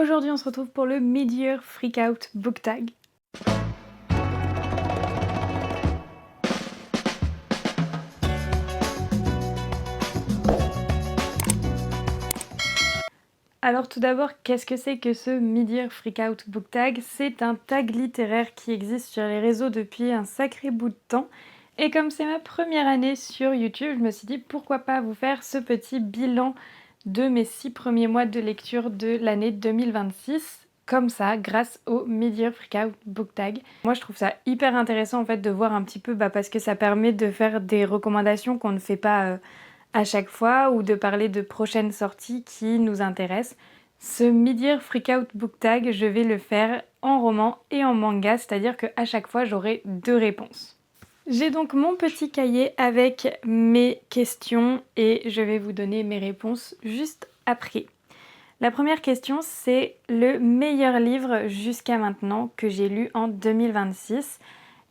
Aujourd'hui on se retrouve pour le Mid-Year Freakout Book Tag. Alors tout d'abord, qu'est-ce que c'est que ce Mid-Year Freakout Book Tag? C'est un tag littéraire qui existe sur les réseaux depuis un sacré bout de temps. Et comme c'est ma première année sur YouTube, je me suis dit pourquoi pas vous faire ce petit bilan de mes 6 premiers mois de lecture de l'année 2026. Comme ça, grâce au Mid-Year Freakout Book Tag. Moi je trouve ça hyper intéressant en fait de voir un petit peu, parce que ça permet de faire des recommandations qu'on ne fait pas à chaque fois ou de parler de prochaines sorties qui nous intéressent. Ce Mid-Year Freakout Book Tag, je vais le faire en roman et en manga, c'est-à-dire qu'à chaque fois j'aurai 2 réponses. J'ai donc mon petit cahier avec mes questions et je vais vous donner mes réponses juste après. La première question, c'est le meilleur livre jusqu'à maintenant que j'ai lu en 2026.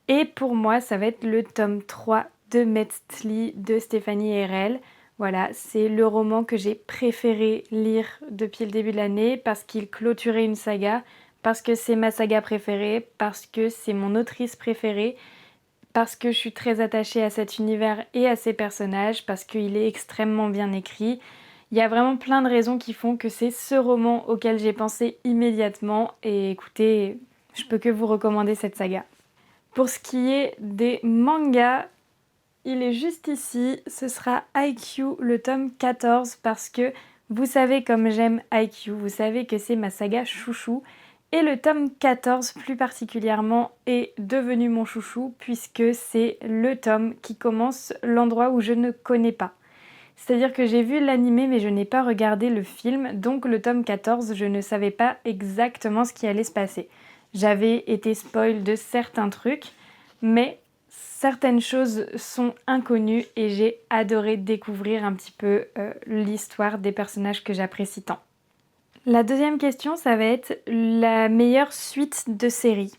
Et pour moi, ça va être le tome 3 de Metzli de Stéphanie Herrel. Voilà, c'est le roman que j'ai préféré lire depuis le début de l'année parce qu'il clôturait une saga, parce que c'est ma saga préférée, parce que c'est mon autrice préférée, parce que je suis très attachée à cet univers et à ses personnages, parce qu'il est extrêmement bien écrit. Il y a vraiment plein de raisons qui font que c'est ce roman auquel j'ai pensé immédiatement et écoutez, je peux que vous recommander cette saga. Pour ce qui est des mangas, il est juste ici, ce sera IQ le tome 14 parce que vous savez comme j'aime IQ, vous savez que c'est ma saga chouchou et le tome 14 plus particulièrement est devenu mon chouchou puisque c'est le tome qui commence l'endroit où je ne connais pas. C'est-à-dire que j'ai vu l'animé mais je n'ai pas regardé le film, donc le tome 14 je ne savais pas exactement ce qui allait se passer. J'avais été spoil de certains trucs, mais certaines choses sont inconnues et j'ai adoré découvrir un petit peu l'histoire des personnages que j'apprécie tant. La deuxième question, ça va être la meilleure suite de série.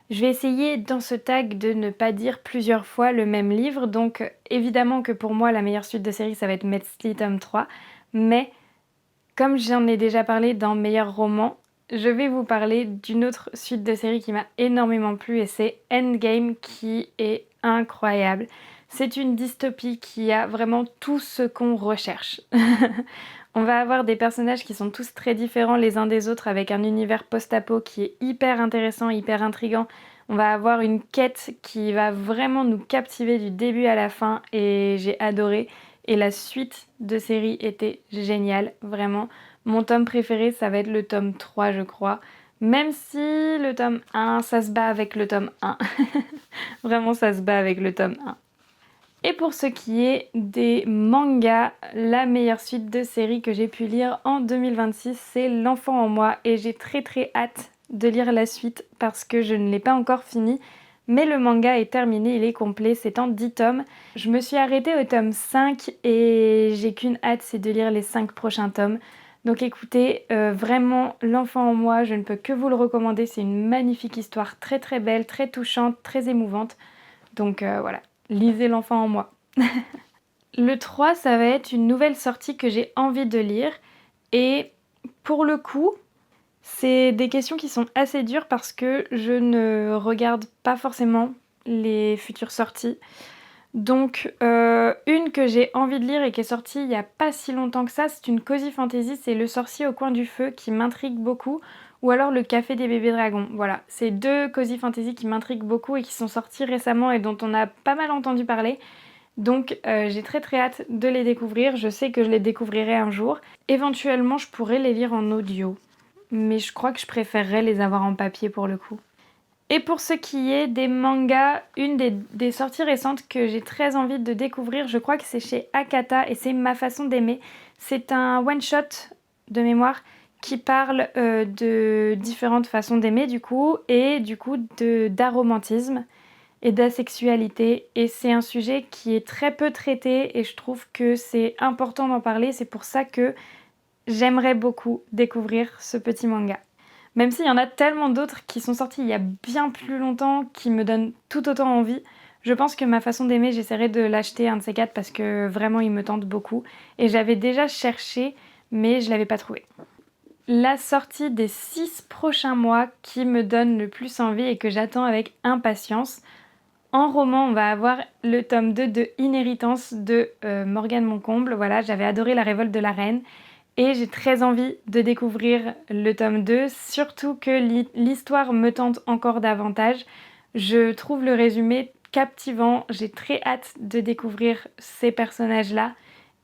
Je vais essayer dans ce tag de ne pas dire plusieurs fois le même livre, donc évidemment que pour moi la meilleure suite de série ça va être Metzli tome 3, mais comme j'en ai déjà parlé dans Meilleur roman, je vais vous parler d'une autre suite de série qui m'a énormément plu et c'est Endgame qui est incroyable. C'est une dystopie qui a vraiment tout ce qu'on recherche. On va avoir des personnages qui sont tous très différents les uns des autres avec un univers post-apo qui est hyper intéressant, hyper intriguant. On va avoir une quête qui va vraiment nous captiver du début à la fin et j'ai adoré. Et la suite de série était géniale, vraiment. Mon tome préféré, ça va être le tome 3, je crois. Même si le tome 1, ça se bat avec le tome 1. Vraiment, ça se bat avec le tome 1. Et pour ce qui est des mangas, la meilleure suite de série que j'ai pu lire en 2026, c'est L'Enfant en moi. Et j'ai très hâte de lire la suite parce que je ne l'ai pas encore fini. Mais le manga est terminé, il est complet, c'est en 10 tomes. Je me suis arrêtée au tome 5 et j'ai qu'une hâte, c'est de lire les 5 prochains tomes. Donc écoutez, vraiment, L'Enfant en moi, je ne peux que vous le recommander. C'est une magnifique histoire, très belle, très touchante, très émouvante. Donc voilà, lisez L'Enfant en moi. Le 3, ça va être une nouvelle sortie que j'ai envie de lire. Et pour le coup, c'est des questions qui sont assez dures parce que je ne regarde pas forcément les futures sorties. Donc une que j'ai envie de lire et qui est sortie il n'y a pas si longtemps que ça, c'est une cozy fantasy, c'est Le Sorcier au coin du feu qui m'intrigue beaucoup, ou alors Le Café des bébés dragons. Voilà, c'est 2 cozy fantasy qui m'intriguent beaucoup et qui sont sorties récemment et dont on a pas mal entendu parler. Donc j'ai très hâte de les découvrir, je sais que je les découvrirai un jour. Éventuellement je pourrais les lire en audio, mais je crois que je préférerais les avoir en papier pour le coup. Et pour ce qui est des mangas, une des sorties récentes que j'ai très envie de découvrir, je crois que c'est chez Akata et c'est Ma façon d'aimer. C'est un one-shot de mémoire qui parle de différentes façons d'aimer du coup et du coup d'aromantisme et d'asexualité. Et c'est un sujet qui est très peu traité et je trouve que c'est important d'en parler. C'est pour ça que j'aimerais beaucoup découvrir ce petit manga. Même s'il y en a tellement d'autres qui sont sortis il y a bien plus longtemps qui me donnent tout autant envie, je pense que Ma façon d'aimer, j'essaierai de l'acheter un de ces quatre parce que vraiment il me tente beaucoup. Et j'avais déjà cherché, mais je l'avais pas trouvé. la sortie des 6 prochains mois qui me donne le plus envie et que j'attends avec impatience. En roman, on va avoir le tome 2 de Inhéritance de Morgane Moncomble. Voilà, j'avais adoré La Révolte de la Reine et j'ai très envie de découvrir le tome 2, surtout que l'histoire me tente encore davantage. Je trouve le résumé captivant, j'ai très hâte de découvrir ces personnages-là.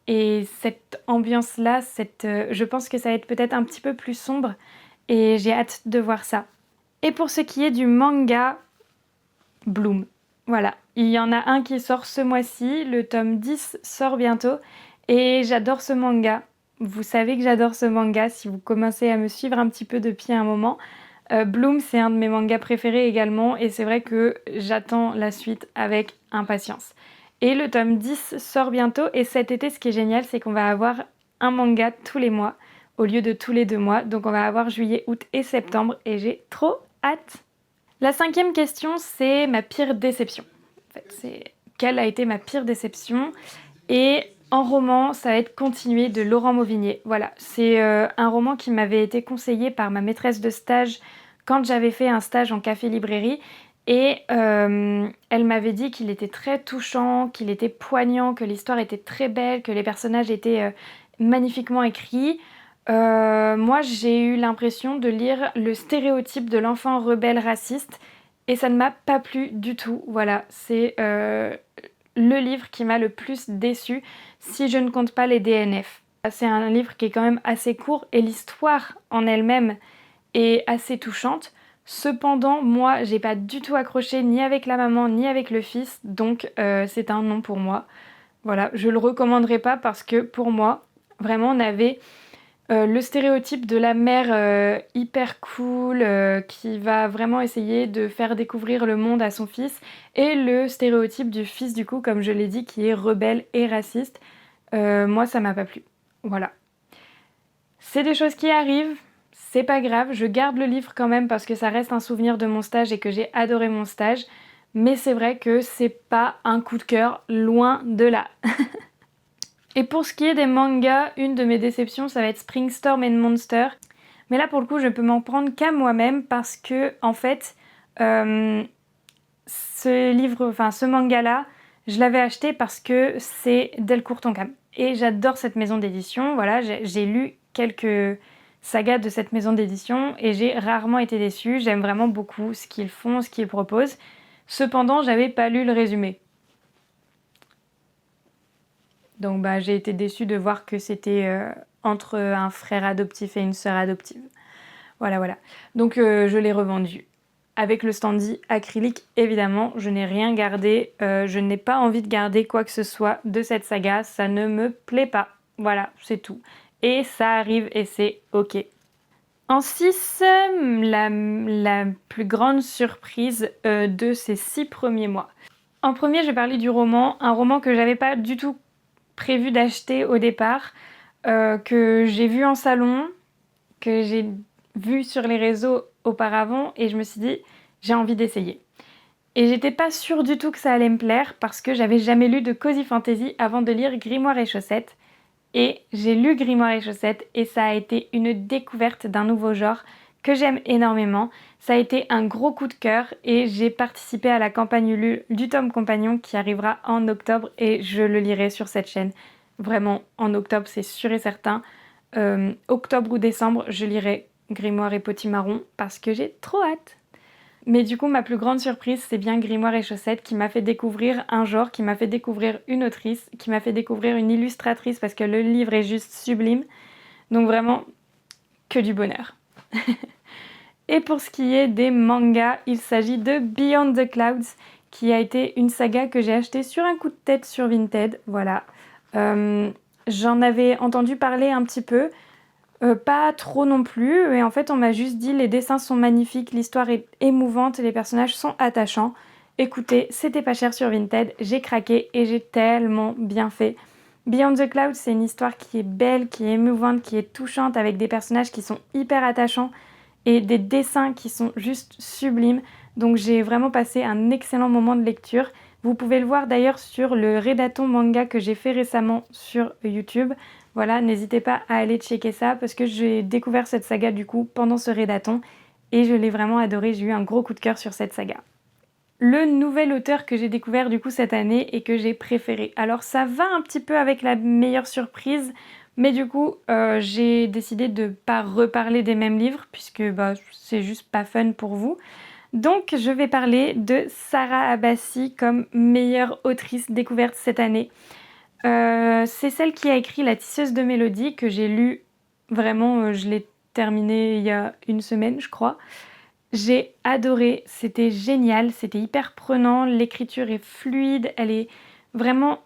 Et cette ambiance-là, je pense que ça va être peut-être un petit peu plus sombre et j'ai hâte de voir ça. Et pour ce qui est du manga, Bloom. Voilà, il y en a un qui sort ce mois-ci, le tome 10 sort bientôt et j'adore ce manga. Vous savez que j'adore ce manga si vous commencez à me suivre un petit peu depuis un moment. Bloom, c'est un de mes mangas préférés également et c'est vrai que j'attends la suite avec impatience. Et le tome 10 sort bientôt et cet été, ce qui est génial, c'est qu'on va avoir un manga tous les mois au lieu de tous les 2 mois. Donc on va avoir juillet, août et septembre et j'ai trop hâte. La 5e question, c'est ma pire déception. En fait, c'est quelle a été ma pire déception? Et en roman, ça va être Continuer de Laurent Mauvigné. Voilà, c'est un roman qui m'avait été conseillé par ma maîtresse de stage quand j'avais fait un stage en café-librairie. Et elle m'avait dit qu'il était très touchant, qu'il était poignant, que l'histoire était très belle, que les personnages étaient magnifiquement écrits. Moi, j'ai eu l'impression de lire le stéréotype de l'enfant rebelle raciste et ça ne m'a pas plu du tout. Voilà, c'est le livre qui m'a le plus déçue si je ne compte pas les DNF. C'est un livre qui est quand même assez court et l'histoire en elle-même est assez touchante. Cependant, moi, j'ai pas du tout accroché ni avec la maman ni avec le fils, donc c'est un non pour moi. Voilà, je le recommanderai pas parce que pour moi, vraiment, on avait le stéréotype de la mère hyper cool qui va vraiment essayer de faire découvrir le monde à son fils et le stéréotype du fils du coup, comme je l'ai dit, qui est rebelle et raciste. Moi, ça m'a pas plu. Voilà. C'est des choses qui arrivent, c'est pas grave, je garde le livre quand même parce que ça reste un souvenir de mon stage et que j'ai adoré mon stage, mais c'est vrai que c'est pas un coup de cœur, loin de là. Et pour ce qui est des mangas, une de mes déceptions, ça va être Spring Storm and Monster. Mais là, pour le coup, je peux m'en prendre qu'à moi-même parce que, en fait, ce manga-là, je l'avais acheté parce que c'est Delcourt Tonkam. Et j'adore cette maison d'édition. Voilà, j'ai lu quelques sagas de cette maison d'édition et j'ai rarement été déçue. J'aime vraiment beaucoup ce qu'ils font, ce qu'ils proposent. Cependant, j'avais pas lu le résumé. Donc j'ai été déçue de voir que c'était entre un frère adoptif et une sœur adoptive. Voilà. Donc je l'ai revendu. Avec le standy acrylique, évidemment, je n'ai rien gardé. Je n'ai pas envie de garder quoi que ce soit de cette saga. Ça ne me plaît pas. Voilà, c'est tout. Et ça arrive et c'est ok. En 6, la plus grande surprise de ces 6 premiers mois. En premier, je vais parler du roman. Un roman que j'avais pas du tout prévu d'acheter au départ, que j'ai vu en salon, que j'ai vu sur les réseaux auparavant et je me suis dit j'ai envie d'essayer. Et j'étais pas sûre du tout que ça allait me plaire parce que j'avais jamais lu de cozy fantasy avant de lire Grimoire et Chaussettes. Et j'ai lu Grimoire et Chaussettes et ça a été une découverte d'un nouveau genre que j'aime énormément. Ça a été un gros coup de cœur et j'ai participé à la campagne Ulule du tome compagnon qui arrivera en octobre et je le lirai sur cette chaîne. Vraiment, en octobre, c'est sûr et certain. Octobre ou décembre, je lirai Grimoire et Potimarron parce que j'ai trop hâte. Mais du coup, ma plus grande surprise, c'est bien Grimoire et Chaussettes qui m'a fait découvrir un genre, qui m'a fait découvrir une autrice, qui m'a fait découvrir une illustratrice parce que le livre est juste sublime. Donc vraiment, que du bonheur. Et pour ce qui est des mangas, il s'agit de Beyond the Clouds, qui a été une saga que j'ai achetée sur un coup de tête sur Vinted. Voilà. J'en avais entendu parler un petit peu. Pas trop non plus, et en fait on m'a juste dit les dessins sont magnifiques, l'histoire est émouvante, les personnages sont attachants. Écoutez, c'était pas cher sur Vinted, j'ai craqué et j'ai tellement bien fait. Beyond the Clouds, c'est une histoire qui est belle, qui est émouvante, qui est touchante, avec des personnages qui sont hyper attachants et des dessins qui sont juste sublimes. Donc j'ai vraiment passé un excellent moment de lecture. Vous pouvez le voir d'ailleurs sur le Redaton manga que j'ai fait récemment sur YouTube. Voilà, n'hésitez pas à aller checker ça parce que j'ai découvert cette saga du coup pendant ce readathon et je l'ai vraiment adoré, j'ai eu un gros coup de cœur sur cette saga. Le nouvel auteur que j'ai découvert du coup cette année et que j'ai préféré. Alors ça va un petit peu avec la meilleure surprise, mais du coup j'ai décidé de pas reparler des mêmes livres puisque c'est juste pas fun pour vous. Donc je vais parler de Sarah Abbasi comme meilleure autrice découverte cette année. C'est celle qui a écrit La tisseuse de mélodie que j'ai lu vraiment, je l'ai terminé il y a une semaine je crois. J'ai adoré, c'était génial, c'était hyper prenant, l'écriture est fluide, elle est vraiment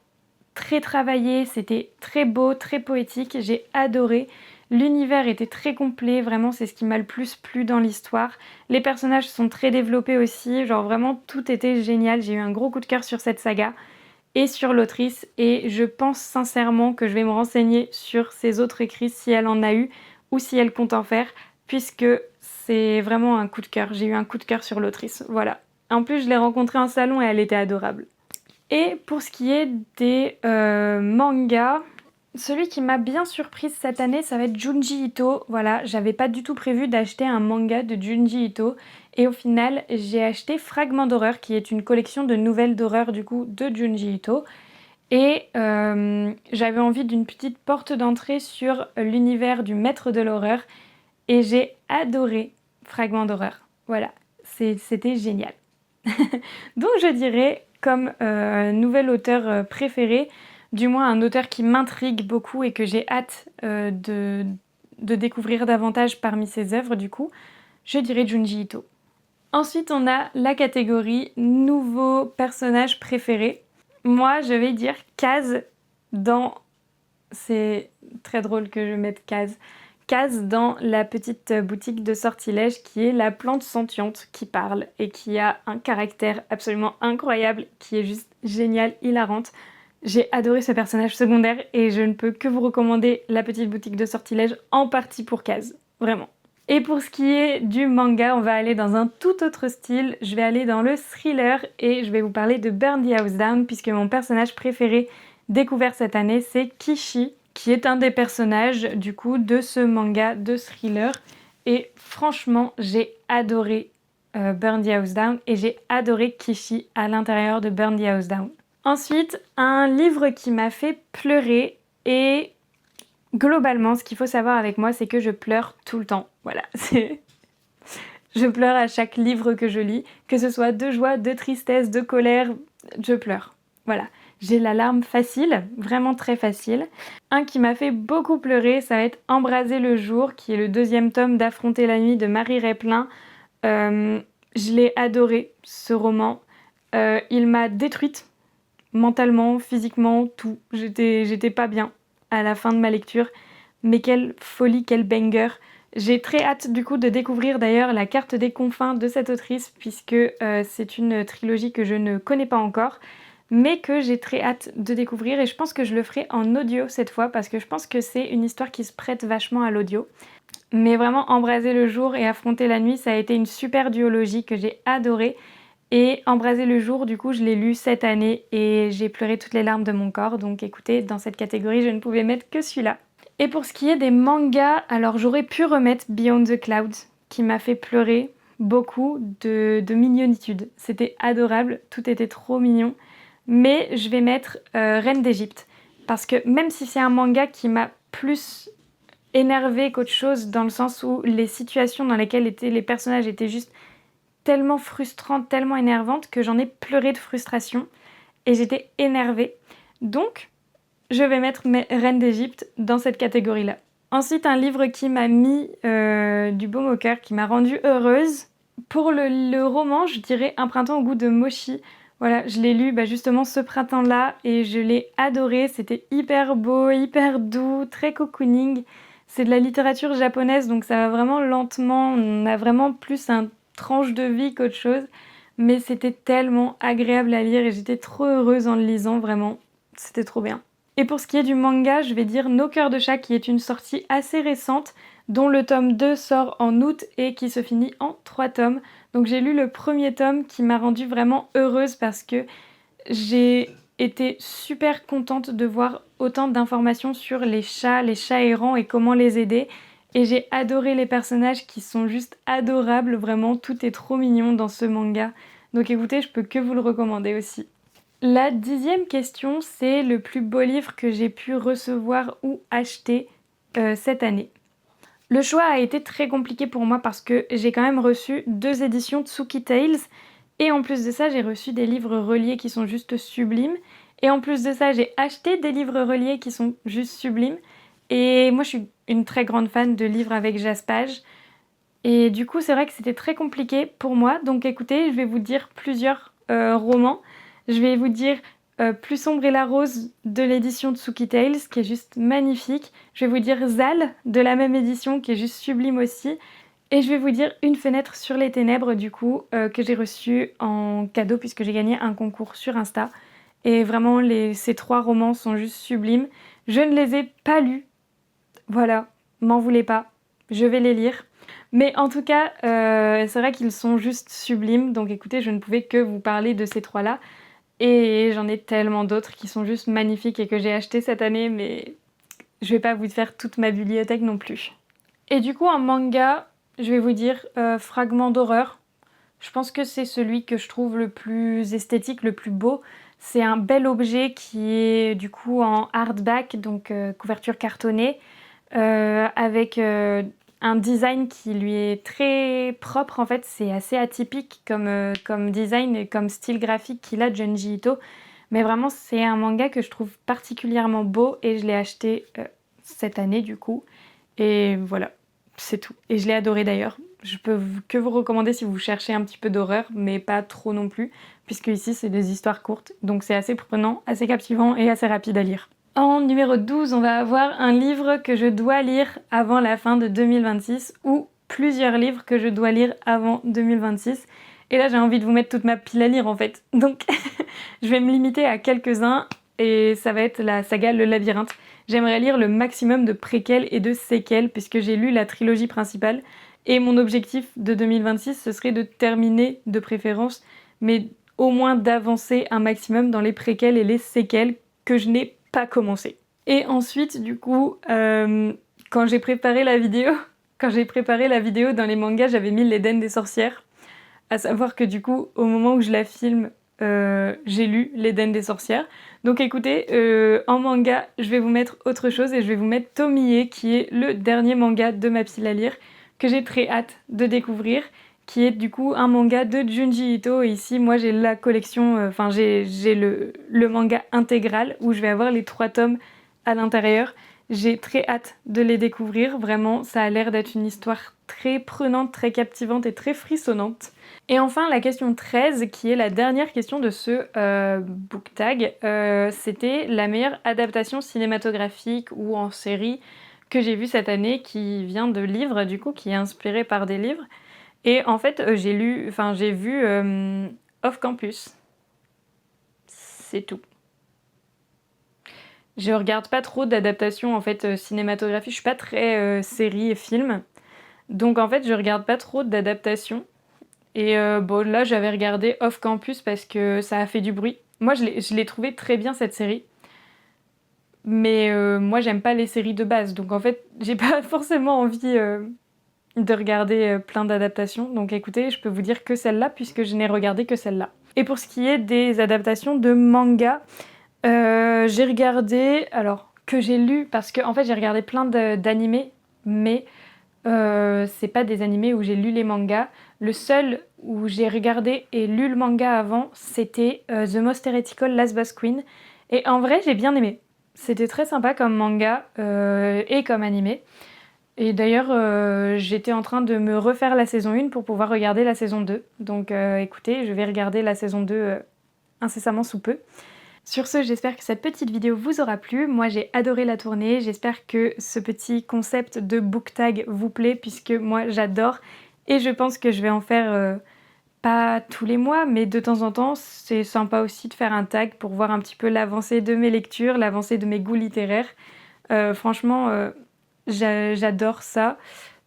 très travaillée, c'était très beau, très poétique, j'ai adoré. L'univers était très complet, vraiment c'est ce qui m'a le plus plu dans l'histoire. Les personnages sont très développés aussi, genre vraiment tout était génial, j'ai eu un gros coup de cœur sur cette saga et sur l'autrice et je pense sincèrement que je vais me renseigner sur ses autres écrits si elle en a eu ou si elle compte en faire puisque c'est vraiment un coup de cœur. J'ai eu un coup de cœur sur l'autrice, voilà. En plus je l'ai rencontrée en salon et elle était adorable. Et pour ce qui est des mangas, celui qui m'a bien surprise cette année, ça va être Junji Ito. Voilà, j'avais pas du tout prévu d'acheter un manga de Junji Ito. Et au final, j'ai acheté Fragment d'horreur, qui est une collection de nouvelles d'horreur du coup de Junji Ito. Et j'avais envie d'une petite porte d'entrée sur l'univers du maître de l'horreur. Et j'ai adoré Fragment d'horreur. Voilà, c'était génial. Donc je dirais comme nouvel auteur préféré, du moins un auteur qui m'intrigue beaucoup et que j'ai hâte de découvrir davantage parmi ses œuvres du coup, je dirais Junji Ito. Ensuite on a la catégorie nouveau personnage préféré. Moi je vais dire Kaz dans... C'est très drôle que je mette Kaz. Kaz dans la petite boutique de sortilèges qui est la plante sentiente qui parle et qui a un caractère absolument incroyable, qui est juste génial, hilarante. J'ai adoré ce personnage secondaire et je ne peux que vous recommander la petite boutique de sortilèges en partie pour Kaz, vraiment. Et pour ce qui est du manga, on va aller dans un tout autre style. Je vais aller dans le thriller et je vais vous parler de Burn the House Down puisque mon personnage préféré découvert cette année c'est Kishi, qui est un des personnages du coup de ce manga de thriller. Et franchement, j'ai adoré Burn the House Down et j'ai adoré Kishi à l'intérieur de Burn the House Down. Ensuite, un livre qui m'a fait pleurer et globalement, ce qu'il faut savoir avec moi, c'est que je pleure tout le temps. Voilà, je pleure à chaque livre que je lis, que ce soit de joie, de tristesse, de colère, je pleure. Voilà. J'ai la larme facile, vraiment très facile. Un qui m'a fait beaucoup pleurer, ça va être Embraser le jour, qui est le deuxième tome d'Affronter la nuit de Marie Replin. Je l'ai adoré, ce roman. Il m'a détruite, mentalement, physiquement, tout. J'étais pas bien à la fin de ma lecture. Mais quelle folie, quel banger. J'ai très hâte du coup de découvrir d'ailleurs La carte des confins de cette autrice, puisque c'est une trilogie que je ne connais pas encore, mais que j'ai très hâte de découvrir et je pense que je le ferai en audio cette fois parce que je pense que c'est une histoire qui se prête vachement à l'audio. Mais vraiment Embraser le jour et Affronter la nuit, ça a été une super duologie que j'ai adorée. Et Embraser le jour, du coup, je l'ai lu cette année et j'ai pleuré toutes les larmes de mon corps. Donc écoutez, dans cette catégorie, je ne pouvais mettre que celui-là. Et pour ce qui est des mangas, alors j'aurais pu remettre Beyond the Clouds, qui m'a fait pleurer beaucoup de mignonitude. C'était adorable, tout était trop mignon. Mais je vais mettre Reine d'Égypte. Parce que même si c'est un manga qui m'a plus énervée qu'autre chose, dans le sens où les situations dans lesquelles étaient les personnages étaient juste tellement frustrantes, tellement énervantes, que j'en ai pleuré de frustration. Et j'étais énervée. Donc, je vais mettre Reine d'Égypte dans cette catégorie-là. Ensuite, un livre qui m'a mis du baume au cœur, qui m'a rendue heureuse. Pour le roman, je dirais Un printemps au goût de mochi. Voilà, je l'ai lu justement ce printemps-là et je l'ai adoré. C'était hyper beau, hyper doux, très cocooning. C'est de la littérature japonaise, donc ça va vraiment lentement. On a vraiment plus un tranche de vie qu'autre chose. Mais c'était tellement agréable à lire et j'étais trop heureuse en le lisant, vraiment. C'était trop bien. Et pour ce qui est du manga, je vais dire Nos cœurs de chat, qui est une sortie assez récente, dont le tome 2 sort en août et qui se finit en 3 tomes. Donc j'ai lu le premier tome qui m'a rendue vraiment heureuse parce que j'ai été super contente de voir autant d'informations sur les chats errants et comment les aider. Et j'ai adoré les personnages qui sont juste adorables, vraiment tout est trop mignon dans ce manga. Donc écoutez, je peux que vous le recommander aussi. La 10e question, c'est le plus beau livre que j'ai pu recevoir ou acheter cette année. Le choix a été très compliqué pour moi parce que j'ai quand même reçu 2 éditions Tsuki Tales et en plus de ça, j'ai reçu des livres reliés qui sont juste sublimes et en plus de ça, j'ai acheté des livres reliés qui sont juste sublimes et moi je suis une très grande fan de livres avec jaspage et du coup, c'est vrai que c'était très compliqué pour moi. Donc écoutez, je vais vous dire plusieurs romans. Je vais vous dire Plus sombre et la rose de l'édition de Tsuki Tales, qui est juste magnifique. Je vais vous dire Zal de la même édition, qui est juste sublime aussi. Et je vais vous dire Une fenêtre sur les ténèbres, du coup, que j'ai reçu en cadeau puisque j'ai gagné un concours sur Insta. Et vraiment, ces 3 romans sont juste sublimes. Je ne les ai pas lus. Voilà, m'en voulez pas. Je vais les lire. Mais en tout cas, c'est vrai qu'ils sont juste sublimes. Donc écoutez, je ne pouvais que vous parler de ces 3-là. Et j'en ai tellement d'autres qui sont juste magnifiques et que j'ai acheté cette année, mais je vais pas vous faire toute ma bibliothèque non plus. Et du coup, en manga, je vais vous dire Fragment d'horreur. Je pense que c'est celui que je trouve le plus esthétique, le plus beau. C'est un bel objet qui est du coup en hardback, donc couverture cartonnée, avec un design qui lui est très propre. En fait, c'est assez atypique comme design et comme style graphique qu'il a, Junji Ito. Mais vraiment, c'est un manga que je trouve particulièrement beau et je l'ai acheté cette année du coup. Et voilà, c'est tout. Et je l'ai adoré d'ailleurs. Je peux que vous recommander si vous cherchez un petit peu d'horreur, mais pas trop non plus, puisque ici c'est des histoires courtes. Donc c'est assez prenant, assez captivant et assez rapide à lire. En numéro 12, on va avoir un livre que je dois lire avant la fin de 2026 ou plusieurs livres que je dois lire avant 2026. Et là, j'ai envie de vous mettre toute ma pile à lire en fait. Donc, je vais me limiter à quelques-uns et ça va être la saga Le Labyrinthe. J'aimerais lire le maximum de préquels et de séquels puisque j'ai lu la trilogie principale. Et mon objectif de 2026, ce serait de terminer de préférence, mais au moins d'avancer un maximum dans les préquels et les séquels que je n'ai pas commencé. Et ensuite, du coup, quand j'ai préparé la vidéo, dans les mangas, j'avais mis l'Éden des sorcières. À savoir que du coup, au moment où je la filme, j'ai lu l'Éden des sorcières. Donc écoutez, en manga, je vais vous mettre autre chose et je vais vous mettre Tomie, qui est le dernier manga de ma pile à lire, que j'ai très hâte de découvrir, qui est du coup un manga de Junji Ito. Et ici, moi, j'ai la collection, j'ai le manga intégral où je vais avoir les 3 tomes à l'intérieur. J'ai très hâte de les découvrir. Vraiment, ça a l'air d'être une histoire très prenante, très captivante et très frissonnante. Et enfin, la question 13, qui est la dernière question de ce book tag, c'était la meilleure adaptation cinématographique ou en série que j'ai vue cette année, qui vient de livres, du coup, qui est inspirée par des livres. Et en fait, j'ai vu Off Campus. C'est tout. Je regarde pas trop d'adaptations en fait cinématographiques. Je suis pas très série et film. Donc en fait, je regarde pas trop d'adaptations. Et bon, là, j'avais regardé Off Campus parce que ça a fait du bruit. Moi, je l'ai trouvé très bien cette série. Mais moi, j'aime pas les séries de base. Donc en fait, j'ai pas forcément envie de regarder plein d'adaptations. Donc écoutez, je peux vous dire que celle-là, puisque je n'ai regardé que celle-là. Et pour ce qui est des adaptations de manga, j'ai regardé, alors que j'ai lu, parce que en fait j'ai regardé plein d'animés, mais c'est pas des animés où j'ai lu les mangas. Le seul où j'ai regardé et lu le manga avant, c'était The Most Heretical Last Boss Queen. Et en vrai, j'ai bien aimé. C'était très sympa comme manga et comme animé. Et d'ailleurs, j'étais en train de me refaire la saison 1 pour pouvoir regarder la saison 2. Donc écoutez, je vais regarder la saison 2 incessamment sous peu. Sur ce, j'espère que cette petite vidéo vous aura plu. Moi, j'ai adoré la tournée. J'espère que ce petit concept de book tag vous plaît, puisque moi, j'adore. Et je pense que je vais en faire, pas tous les mois, mais de temps en temps. C'est sympa aussi de faire un tag pour voir un petit peu l'avancée de mes lectures, l'avancée de mes goûts littéraires. Franchement, j'adore ça.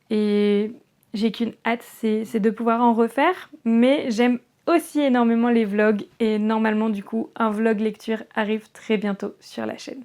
Et j'ai qu'une hâte, c'est de pouvoir en refaire. Mais j'aime aussi énormément les vlogs et normalement du coup un vlog lecture arrive très bientôt sur la chaîne.